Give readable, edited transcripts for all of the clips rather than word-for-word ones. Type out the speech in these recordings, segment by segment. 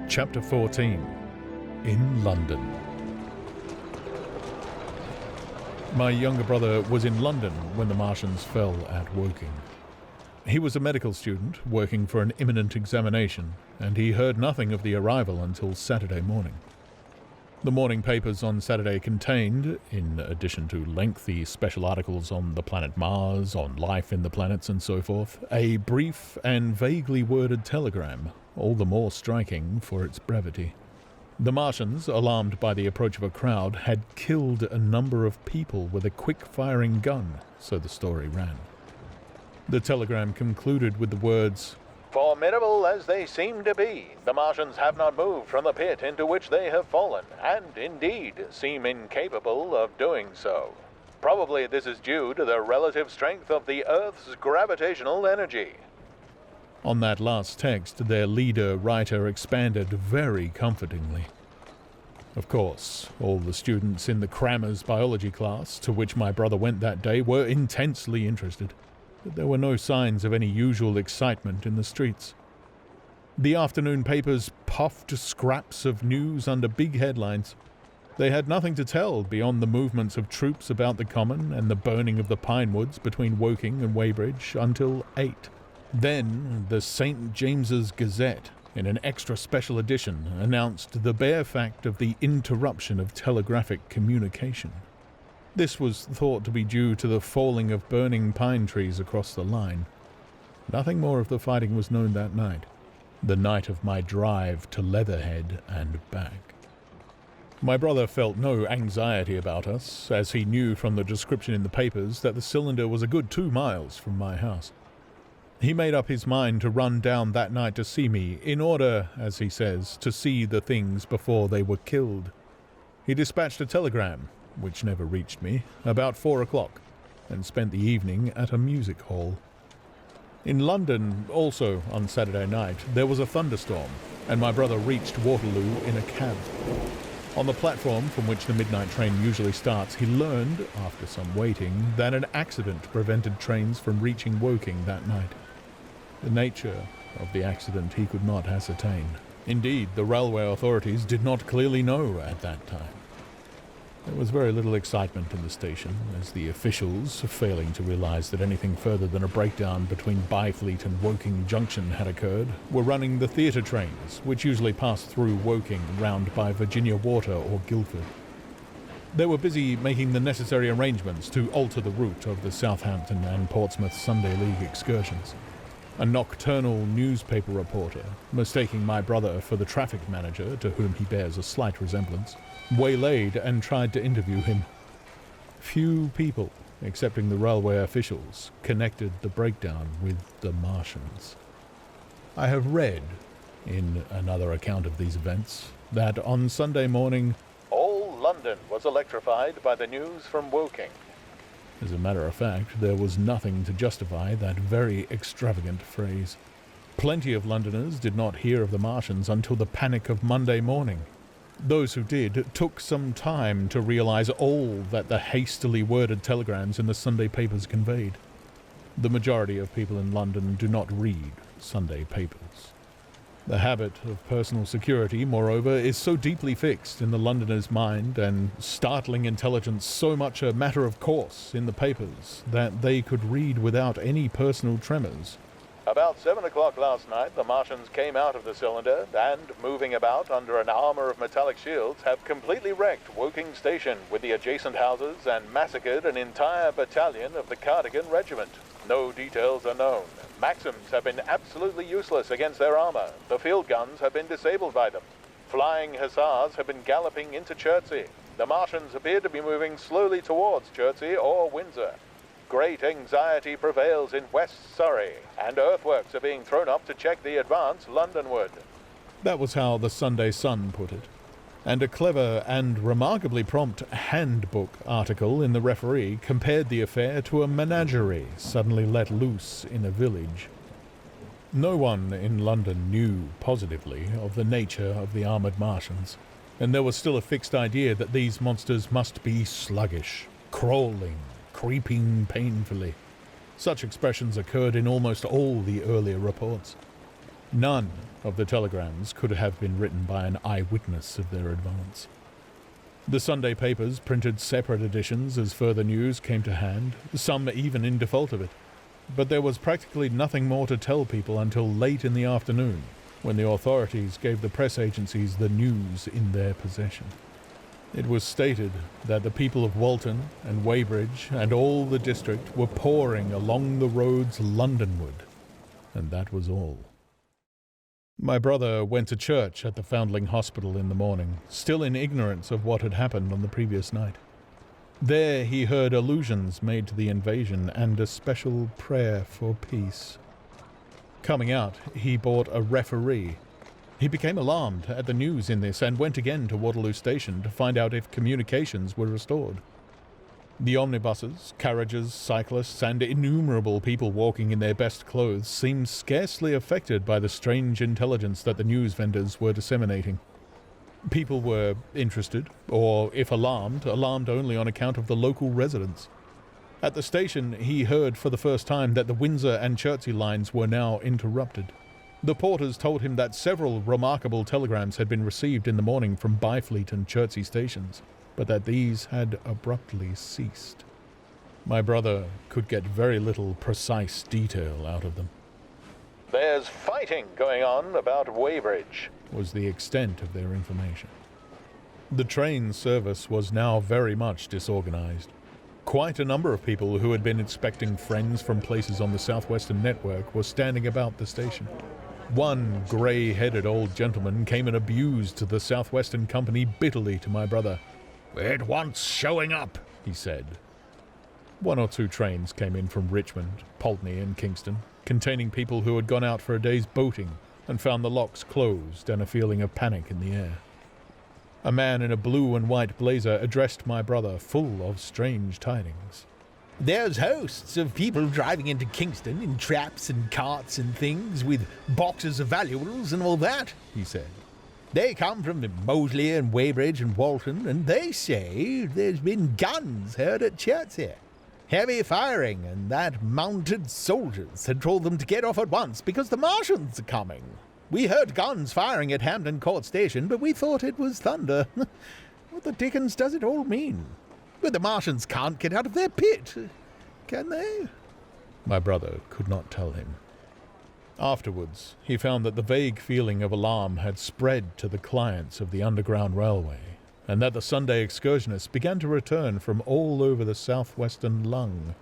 Chapter 14. In London. My younger brother was in London when the Martians fell at Woking. He was a medical student working for an imminent examination, and he heard nothing of the arrival until Saturday morning. The morning papers on Saturday contained, in addition to lengthy special articles on the planet Mars, on life in the planets and so forth, a brief and vaguely worded telegram, all the more striking for its brevity. The Martians, alarmed by the approach of a crowd, had killed a number of people with a quick-firing gun, so the story ran. The telegram concluded with the words, "Formidable as they seem to be, the Martians have not moved from the pit into which they have fallen, and indeed seem incapable of doing so. Probably this is due to the relative strength of the Earth's gravitational energy." On that last text, their leader-writer expanded very comfortingly. Of course, all the students in the crammers biology class to which my brother went that day were intensely interested, but there were no signs of any usual excitement in the streets. The afternoon papers puffed scraps of news under big headlines. They had nothing to tell beyond the movements of troops about the common and the burning of the pine woods between Woking and Weybridge until 8. Then the St. James's Gazette, in an extra special edition, announced the bare fact of the interruption of telegraphic communication. This was thought to be due to the falling of burning pine trees across the line. Nothing more of the fighting was known that night, the night of my drive to Leatherhead and back. My brother felt no anxiety about us, as he knew from the description in the papers that the cylinder was a good 2 miles from my house. He made up his mind to run down that night to see me, in order, as he says, to see the things before they were killed. He dispatched a telegram, which never reached me, about 4 o'clock, and spent the evening at a music hall. In London, also on Saturday night, there was a thunderstorm, and my brother reached Waterloo in a cab. On the platform from which the midnight train usually starts, he learned, after some waiting, that an accident prevented trains from reaching Woking that night. The nature of the accident he could not ascertain. Indeed, the railway authorities did not clearly know at that time. There was very little excitement in the station, as the officials, failing to realize that anything further than a breakdown between Byfleet and Woking Junction had occurred, were running the theatre trains, which usually passed through Woking round by Virginia Water or Guildford. They were busy making the necessary arrangements to alter the route of the Southampton and Portsmouth Sunday League excursions. A nocturnal newspaper reporter, mistaking my brother for the traffic manager, to whom he bears a slight resemblance, waylaid and tried to interview him. Few people, excepting the railway officials, connected the breakdown with the Martians. I have read, in another account of these events, that on Sunday morning, all London was electrified by the news from Woking. As a matter of fact, there was nothing to justify that very extravagant phrase. Plenty of Londoners did not hear of the Martians until the panic of Monday morning. Those who did took some time to realize all that the hastily worded telegrams in the Sunday papers conveyed. The majority of people in London do not read Sunday papers. The habit of personal security, moreover, is so deeply fixed in the Londoner's mind, and startling intelligence so much a matter of course in the papers, that they could read without any personal tremors. About 7 o'clock last night, the Martians came out of the cylinder and, moving about under an armor of metallic shields, have completely wrecked Woking Station with the adjacent houses and massacred an entire battalion of the Cardigan Regiment. No details are known. Maxims have been absolutely useless against their armor. The field guns have been disabled by them. Flying hussars have been galloping into Chertsey. The Martians appear to be moving slowly towards Chertsey or Windsor. Great anxiety prevails in West Surrey, and earthworks are being thrown up to check the advance Londonward. That was how the Sunday Sun put it. And a clever and remarkably prompt handbook article in the Referee compared the affair to a menagerie suddenly let loose in a village. No one in London knew positively of the nature of the armoured Martians, and there was still a fixed idea that these monsters must be sluggish, crawling, creeping painfully. Such expressions occurred in almost all the earlier reports. None of the telegrams could have been written by an eyewitness of their advance. The Sunday papers printed separate editions as further news came to hand, some even in default of it. But there was practically nothing more to tell people until late in the afternoon, when the authorities gave the press agencies the news in their possession. It was stated that the people of Walton and Weybridge and all the district were pouring along the roads Londonward, and that was all. My brother went to church at the Foundling Hospital in the morning, still in ignorance of what had happened on the previous night. There he heard allusions made to the invasion and a special prayer for peace. Coming out, he bought a referee. He became alarmed at the news in this and went again to Waterloo Station to find out if communications were restored. The omnibuses, carriages, cyclists, and innumerable people walking in their best clothes seemed scarcely affected by the strange intelligence that the news vendors were disseminating. People were interested, or if alarmed only on account of the local residents. At the station, he heard for the first time that the Windsor and Chertsey lines were now interrupted. The porters told him that several remarkable telegrams had been received in the morning from Byfleet and Chertsey stations, but that these had abruptly ceased. My brother could get very little precise detail out of them. "There's fighting going on about Weybridge," was the extent of their information. The train service was now very much disorganized. Quite a number of people who had been expecting friends from places on the Southwestern network were standing about the station. One grey-headed old gentleman came and abused the Southwestern Company bitterly to my brother. "It wants showing up," he said. One or two trains came in from Richmond, Pulteney and Kingston, containing people who had gone out for a day's boating and found the locks closed and a feeling of panic in the air. A man in a blue and white blazer addressed my brother, full of strange tidings. "There's hosts of people driving into Kingston in traps and carts and things, with boxes of valuables and all that," he said. "They come from Moseley and Weybridge and Walton, and they say there's been guns heard at Chertsey. Heavy firing, and that mounted soldiers had told them to get off at once because the Martians are coming. We heard guns firing at Hampton Court Station, but we thought it was thunder. What the dickens does it all mean? But the Martians can't get out of their pit, can they?" My brother could not tell him. Afterwards, he found that the vague feeling of alarm had spread to the clients of the Underground Railway, and that the Sunday excursionists began to return from all over the southwestern lung.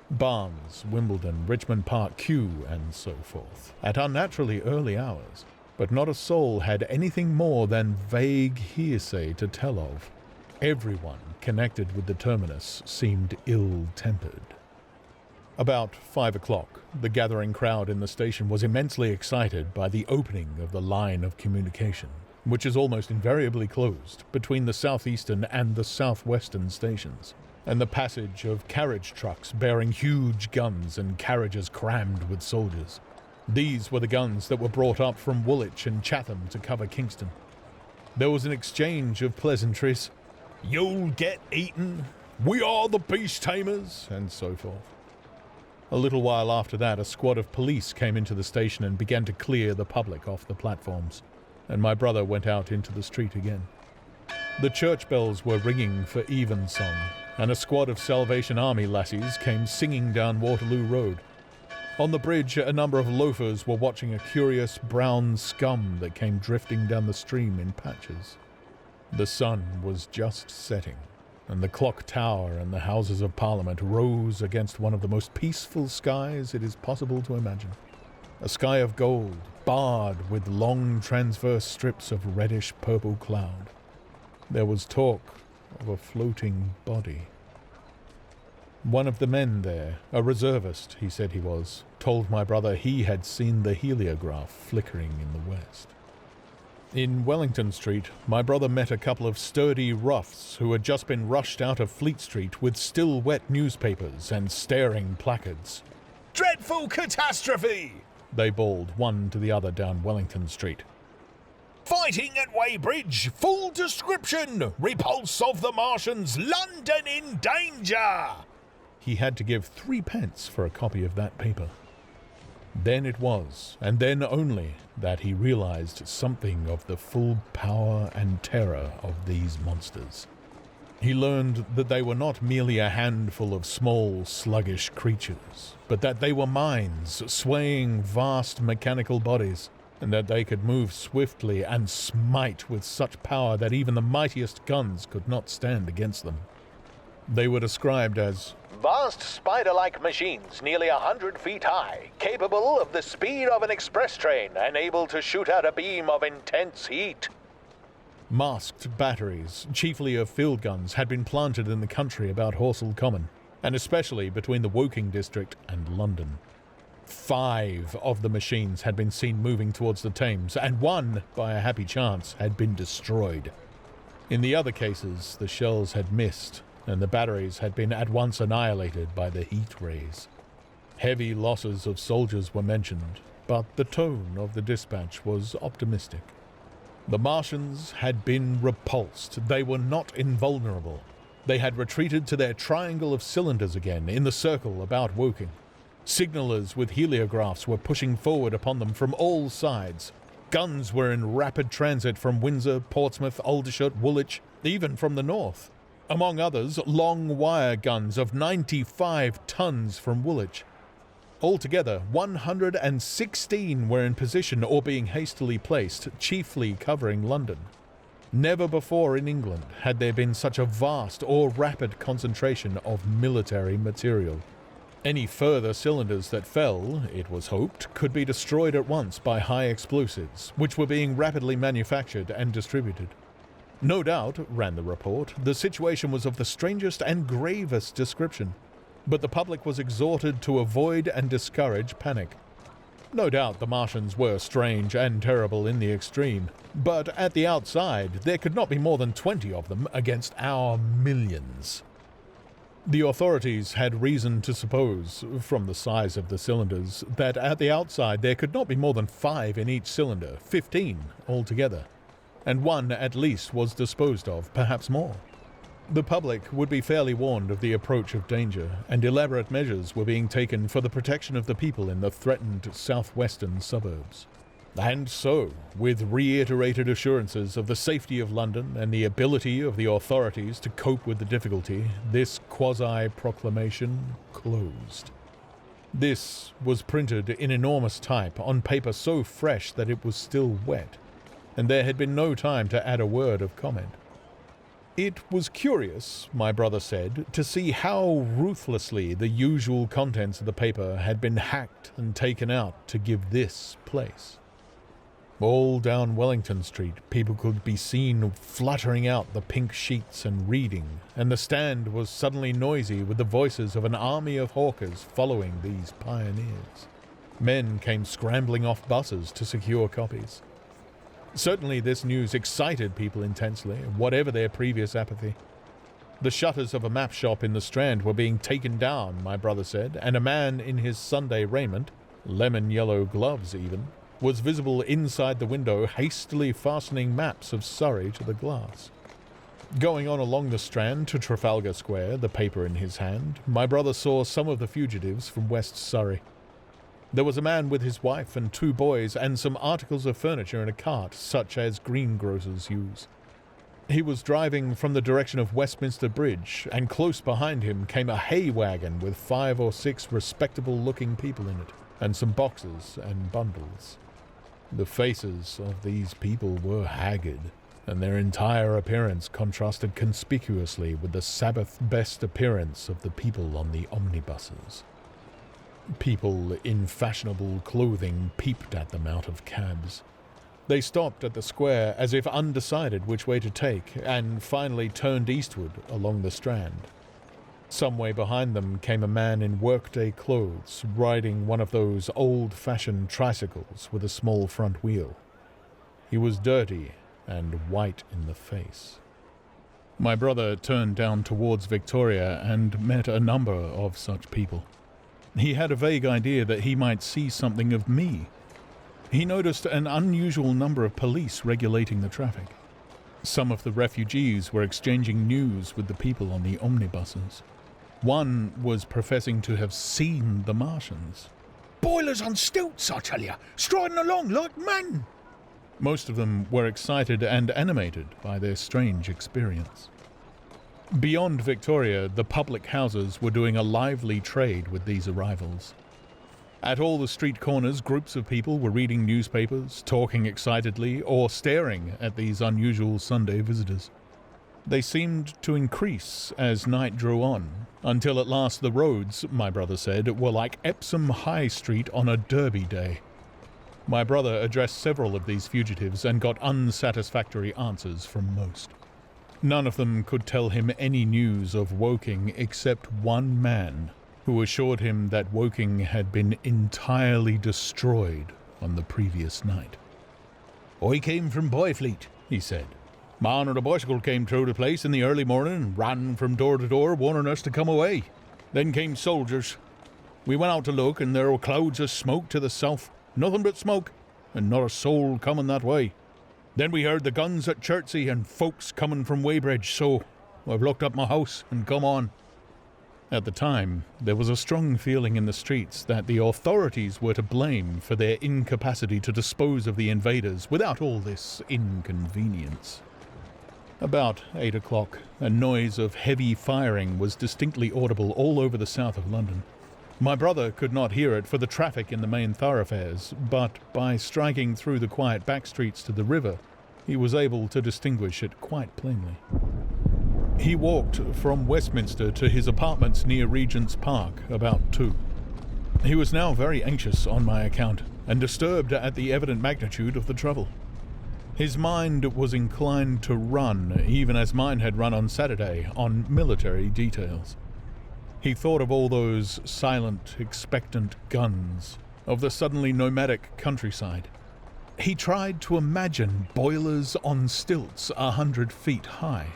Barnes, Wimbledon, Richmond Park, Kew, and so forth, at unnaturally early hours, but not a soul had anything more than vague hearsay to tell of. Everyone connected with the terminus seemed ill-tempered. About 5 o'clock, the gathering crowd in the station was immensely excited by the opening of the line of communication, which is almost invariably closed between the southeastern and the southwestern stations, and the passage of carriage trucks bearing huge guns and carriages crammed with soldiers. These were the guns that were brought up from Woolwich and Chatham to cover Kingston. There was an exchange of pleasantries. "You'll get eaten," "We are the beast tamers," and so forth. A little while after that, a squad of police came into the station and began to clear the public off the platforms, and my brother went out into the street again. The church bells were ringing for evensong, and a squad of Salvation Army lassies came singing down Waterloo Road. On the bridge, a number of loafers were watching a curious brown scum that came drifting down the stream in patches. The sun was just setting, and the clock tower and the Houses of Parliament rose against one of the most peaceful skies it is possible to imagine. A sky of gold, barred with long transverse strips of reddish-purple cloud. There was talk of a floating body. One of the men there, a reservist he said he was, told my brother he had seen the heliograph flickering in the west. In Wellington Street, my brother met a couple of sturdy roughs who had just been rushed out of Fleet Street with still-wet newspapers and staring placards. "Dreadful catastrophe!" they bawled one to the other down Wellington Street. "Fighting at Weybridge! Full description! Repulse of the Martians! London in danger!" He had to give 3 pence for a copy of that paper. Then it was, and then only, that he realized something of the full power and terror of these monsters. He learned that they were not merely a handful of small, sluggish creatures, but that they were minds swaying vast mechanical bodies, and that they could move swiftly and smite with such power that even the mightiest guns could not stand against them. They were described as vast spider-like machines nearly 100 feet high, capable of the speed of an express train and able to shoot out a beam of intense heat. masked batteries, chiefly of field guns, had been planted in the country about Horsell Common, and especially between the Woking district and London. 5 of the machines had been seen moving towards the Thames, and 1, by a happy chance, had been destroyed. In the other cases, the shells had missed, and the batteries had been at once annihilated by the heat rays. Heavy losses of soldiers were mentioned, but the tone of the dispatch was optimistic. The Martians had been repulsed. They were not invulnerable. They had retreated to their triangle of cylinders again in the circle about Woking. Signallers with heliographs were pushing forward upon them from all sides. Guns were in rapid transit from Windsor, Portsmouth, Aldershot, Woolwich, even from the north. Among others, long wire guns of 95 tons from Woolwich. Altogether, 116 were in position or being hastily placed, chiefly covering London. Never before in England had there been such a vast or rapid concentration of military material. Any further cylinders that fell, it was hoped, could be destroyed at once by high explosives, which were being rapidly manufactured and distributed. No doubt, ran the report, the situation was of the strangest and gravest description, but the public was exhorted to avoid and discourage panic. No doubt the Martians were strange and terrible in the extreme, but at the outside there could not be more than 20 of them against our millions. The authorities had reason to suppose, from the size of the cylinders, that at the outside there could not be more than 5 in each cylinder, 15 altogether, and 1 at least was disposed of, perhaps more. The public would be fairly warned of the approach of danger, and elaborate measures were being taken for the protection of the people in the threatened southwestern suburbs. And so, with reiterated assurances of the safety of London and the ability of the authorities to cope with the difficulty, this quasi-proclamation closed. This was printed in enormous type on paper so fresh that it was still wet, and there had been no time to add a word of comment. It was curious, my brother said, to see how ruthlessly the usual contents of the paper had been hacked and taken out to give this place. All down Wellington Street, people could be seen fluttering out the pink sheets and reading, and the stand was suddenly noisy with the voices of an army of hawkers following these pioneers. Men came scrambling off buses to secure copies. Certainly this news excited people intensely, whatever their previous apathy. The shutters of a map shop in the Strand were being taken down, my brother said, and a man in his Sunday raiment, lemon-yellow gloves even, was visible inside the window hastily fastening maps of Surrey to the glass. Going on along the Strand to Trafalgar Square, the paper in his hand, my brother saw some of the fugitives from West Surrey. There was a man with his wife and 2 boys and some articles of furniture in a cart, such as greengrocers use. He was driving from the direction of Westminster Bridge, and close behind him came a hay wagon with 5 or 6 respectable-looking people in it, and some boxes and bundles. The faces of these people were haggard, and their entire appearance contrasted conspicuously with the Sabbath-best appearance of the people on the omnibuses. People in fashionable clothing peeped at them out of cabs. They stopped at the square as if undecided which way to take, and finally turned eastward along the Strand. Some way behind them came a man in workday clothes, riding one of those old-fashioned tricycles with a small front wheel. He was dirty and white in the face. My brother turned down towards Victoria and met a number of such people. He had a vague idea that he might see something of me. He noticed an unusual number of police regulating the traffic. Some of the refugees were exchanging news with the people on the omnibuses. One was professing to have seen the Martians. Boilers on stilts, I tell you, striding along like men. Most of them were excited and animated by their strange experience. Beyond Victoria, the public houses were doing a lively trade with these arrivals. At all the street corners, groups of people were reading newspapers, talking excitedly, or staring at these unusual Sunday visitors. They seemed to increase as night drew on, until at last the roads, my brother said, were like Epsom High Street on a Derby day. My brother addressed several of these fugitives and got unsatisfactory answers from most. None of them could tell him any news of Woking except one man, who assured him that Woking had been entirely destroyed on the previous night. I came from Byfleet, he said. Man on a bicycle came through the place in the early morning and ran from door to door warning us to come away. Then came soldiers. We went out to look and there were clouds of smoke to the south. Nothing but smoke, and not a soul coming that way. Then we heard the guns at Chertsey and folks coming from Weybridge, so I've locked up my house and come on. At the time, there was a strong feeling in the streets that the authorities were to blame for their incapacity to dispose of the invaders without all this inconvenience. About 8 o'clock, a noise of heavy firing was distinctly audible all over the south of London. My brother could not hear it for the traffic in the main thoroughfares, but by striking through the quiet back streets to the river, he was able to distinguish it quite plainly. He walked from Westminster to his apartments near Regent's Park about 2. He was now very anxious on my account, and disturbed at the evident magnitude of the trouble. His mind was inclined to run, even as mine had run on Saturday, on military details. He thought of all those silent, expectant guns, of the suddenly nomadic countryside. He tried to imagine boilers on stilts 100 feet high.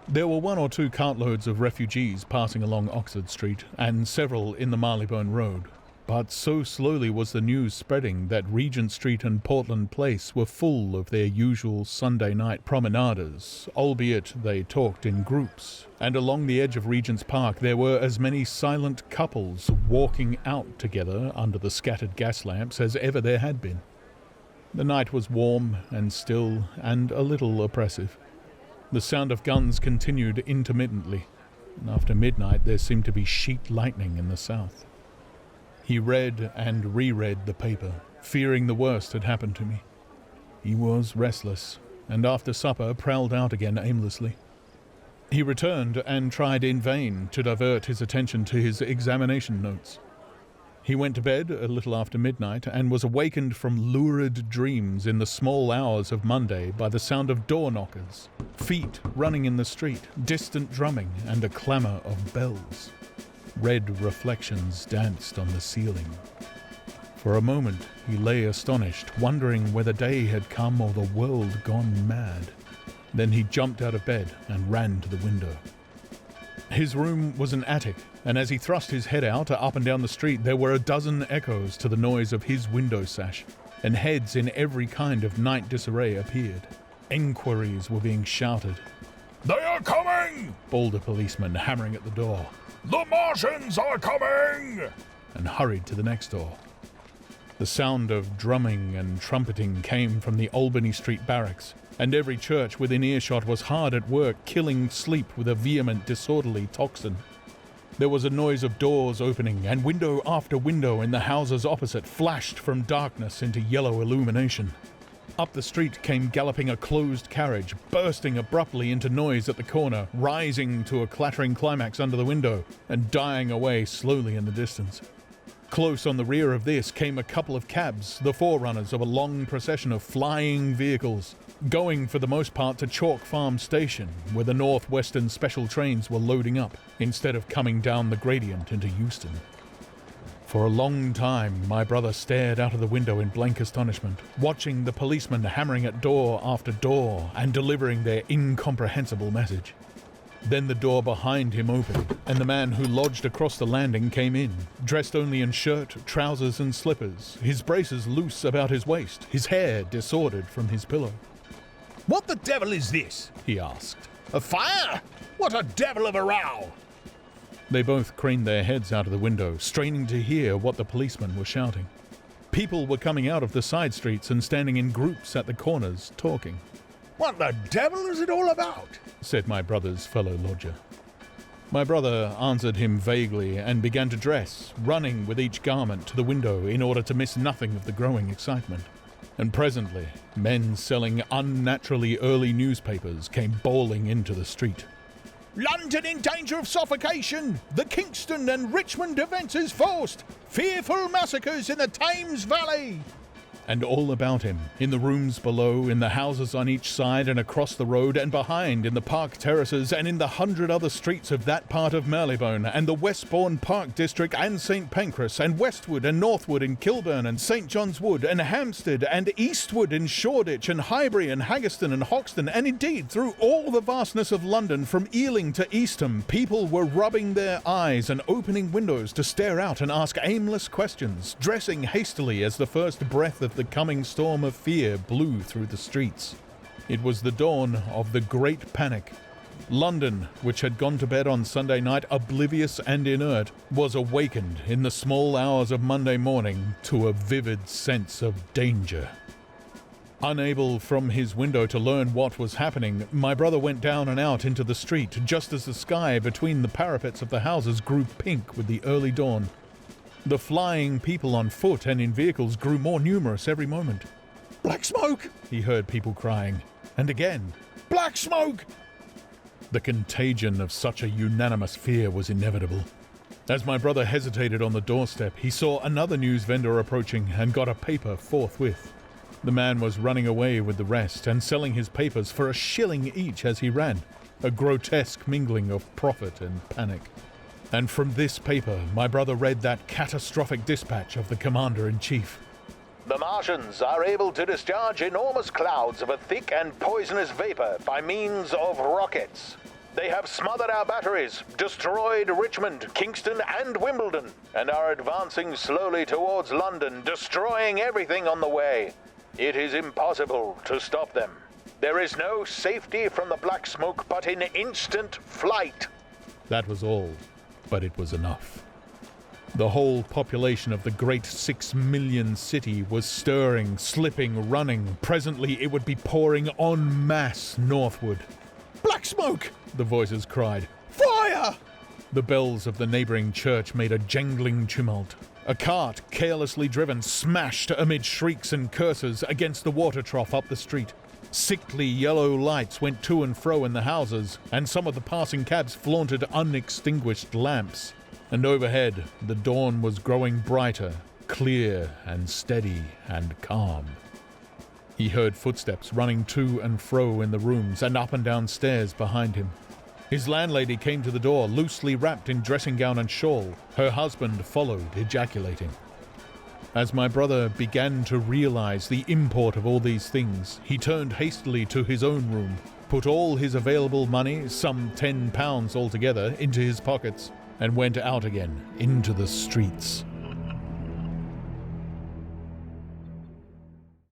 There were 1 or 2 cartloads of refugees passing along Oxford Street, and several in the Marylebone Road, but so slowly was the news spreading that Regent Street and Portland Place were full of their usual Sunday night promenaders, albeit they talked in groups, and along the edge of Regent's Park there were as many silent couples walking out together under the scattered gas lamps as ever there had been. The night was warm and still and a little oppressive. The sound of guns continued intermittently, and after midnight there seemed to be sheet lightning in the south. He read and reread the paper, fearing the worst had happened to me. He was restless, and after supper prowled out again aimlessly. He returned and tried in vain to divert his attention to his examination notes. He went to bed a little after midnight and was awakened from lurid dreams in the small hours of Monday by the sound of door knockers, feet running in the street, distant drumming, and a clamour of bells. Red reflections danced on the ceiling. For a moment he lay astonished, wondering whether day had come or the world gone mad. Then he jumped out of bed and ran to the window. His room was an attic, and as he thrust his head out up and down the street there were a dozen echoes to the noise of his window sash, and heads in every kind of night disarray appeared. Enquiries were being shouted. "They are coming!" bawled a policeman, hammering at the door. "The Martians are coming!" and hurried to the next door. The sound of drumming and trumpeting came from the Albany Street barracks, and every church within earshot was hard at work killing sleep with a vehement, disorderly tocsin. There was a noise of doors opening, and window after window in the houses opposite flashed from darkness into yellow illumination. Up the street came galloping a closed carriage, bursting abruptly into noise at the corner, rising to a clattering climax under the window, and dying away slowly in the distance. Close on the rear of this came a couple of cabs, the forerunners of a long procession of flying vehicles, going for the most part to Chalk Farm Station, where the North Western special trains were loading up, instead of coming down the gradient into Euston. For a long time, my brother stared out of the window in blank astonishment, watching the policemen hammering at door after door and delivering their incomprehensible message. Then the door behind him opened, and the man who lodged across the landing came in, dressed only in shirt, trousers and slippers, his braces loose about his waist, his hair disordered from his pillow. "What the devil is this?" he asked. "A fire? What a devil of a row!" They both craned their heads out of the window, straining to hear what the policemen were shouting. People were coming out of the side streets and standing in groups at the corners, talking. "What the devil is it all about?" said my brother's fellow lodger. My brother answered him vaguely and began to dress, running with each garment to the window in order to miss nothing of the growing excitement. And presently, men selling unnaturally early newspapers came bowling into the street. "London in danger of suffocation! The Kingston and Richmond defences forced! Fearful massacres in the Thames Valley!" And all about him, in the rooms below, in the houses on each side and across the road and behind, in the park terraces and in the 100 other streets of that part of Marylebone and the Westbourne Park District and St Pancras and Westwood and Northwood and Kilburn and St John's Wood and Hampstead and Eastwood and Shoreditch and Highbury and Haggerston and Hoxton, and indeed through all the vastness of London from Ealing to Eastham, people were rubbing their eyes and opening windows to stare out and ask aimless questions, dressing hastily as the first breath of the coming storm of fear blew through the streets. It was the dawn of the Great Panic. London, which had gone to bed on Sunday night oblivious and inert, was awakened in the small hours of Monday morning to a vivid sense of danger. Unable from his window to learn what was happening, my brother went down and out into the street just as the sky between the parapets of the houses grew pink with the early dawn. The flying people on foot and in vehicles grew more numerous every moment. "Black smoke!" he heard people crying. And again, "Black smoke!" the contagion of such a unanimous fear was inevitable. As my brother hesitated on the doorstep, he saw another news vendor approaching and got a paper forthwith. The man was running away with the rest and selling his papers for $1 each as he ran, a grotesque mingling of profit and panic. And from this paper, my brother read that catastrophic dispatch of the Commander-in-Chief. The Martians are able to discharge enormous clouds of a thick and poisonous vapor by means of rockets. They have smothered our batteries, destroyed Richmond, Kingston, and Wimbledon, and are advancing slowly towards London, destroying everything on the way. It is impossible to stop them. There is no safety from the black smoke but in instant flight. That was all. But it was enough. The whole population of the great 6 million city was stirring, slipping, running. Presently it would be pouring en masse northward. "Black smoke!" the voices cried. "Fire!" The bells of the neighbouring church made a jangling tumult. A cart, carelessly driven, smashed amid shrieks and curses against the water trough up the street. Sickly yellow lights went to and fro in the houses, and some of the passing cabs flaunted unextinguished lamps. And overhead, the dawn was growing brighter, clear and steady and calm. He heard footsteps running to and fro in the rooms and up and down stairs behind him. His landlady came to the door, loosely wrapped in dressing gown and shawl. Her husband followed, ejaculating. As my brother began to realize the import of all these things, he turned hastily to his own room, put all his available money, some £10 altogether, into his pockets, and went out again into the streets.